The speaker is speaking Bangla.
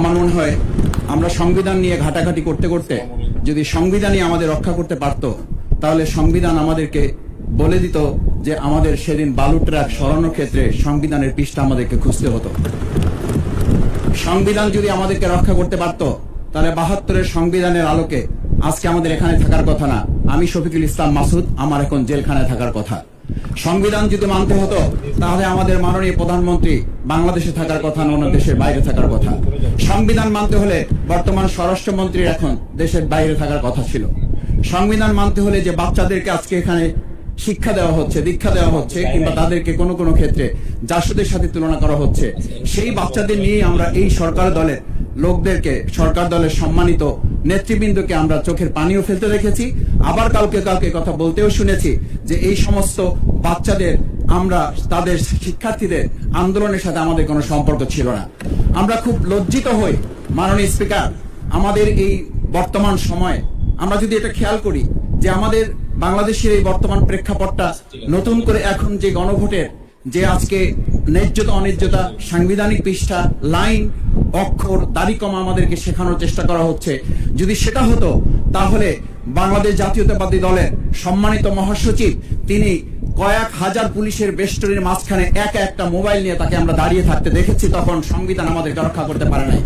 আমার মনে হয় আমরা সংবিধান নিয়ে ঘাটাঘাটি করতে করতে যদি সংবিধানই আমাদের রক্ষা করতে পারত, তাহলে সংবিধান আমাদেরকে বলে দিত যে আমাদের সেদিন বালু ট্রাক সরানোর ক্ষেত্রে সংবিধানের পৃষ্ঠা আমাদেরকে খুঁজতে হতো। সংবিধান যদি আমাদেরকে রক্ষা করতে পারত, তাহলে ৭২-এর সংবিধানের আলোকে আজকে আমাদের এখানে থাকার কথা না। আমি শফিকুল ইসলাম মাসুদ, আমার এখন জেলখানায় থাকার কথা। সংবিধান যদি মানতে হতো, তাহলে আমাদের মাননীয় প্রধানমন্ত্রী বাংলাদেশে থাকার কথা না, অন্য দেশের বাইরে থাকার কথা। সংবিধান মানতে হলে বর্তমান স্বরাষ্ট্রমন্ত্রীর এখন দেশের বাইরে থাকার কথা ছিল। সংবিধান মানতে হলে যে বাচ্চাদেরকে আজকে এখানে শিক্ষা দেওয়া হচ্ছে, দীক্ষা দেওয়া হচ্ছে, কিংবা তাদেরকে কোনো কোনো ক্ষেত্রে জাসদের সাথে তুলনা করা হচ্ছে, সেই বাচ্চাদের নিয়ে আমরা এই সরকার দলের লোকদেরকে, সরকার দলের সম্মানিত নেতৃবৃন্দকে আমরা চোখের পানিও ফেলতে দেখেছি। আবার কাউকে কাউকে কথা বলতেও শুনেছি যে এই সমস্ত বাচ্চাদের, আমরা তাদের শিক্ষার্থীদের আন্দোলনের সাথে আমাদের কোনো সম্পর্ক ছিল না। আমরা খুব লজ্জিত হই মাননীয় স্পিকার, আমাদের এই বর্তমান সময়ে আমরা যদি এটা খেয়াল করি যে আমাদের বাংলাদেশের এই বর্তমান প্রেক্ষাপটটা নতুন করে এখন যে গণভোটের যে আজকে ন্যায্যতা অন্যায্যতা, সাংবিধানিক পৃষ্ঠা, লাইন, অক্ষর, দাড়িকমা আমাদেরকে শেখানোর চেষ্টা করা হচ্ছে, যদি সেটা হতো তাহলে বাংলাদেশ জাতীয়তাবাদী দলের সম্মানিত মহাসচিব তিনি কয়েক হাজার পুলিশের বেষ্টনীর মাঝখানে একা একটা মোবাইল নিয়ে তাকে আমরা দাঁড়িয়ে থাকতে দেখেছি, তখন সংবিধান আমাদেরকে রক্ষা করতে পারে নাই।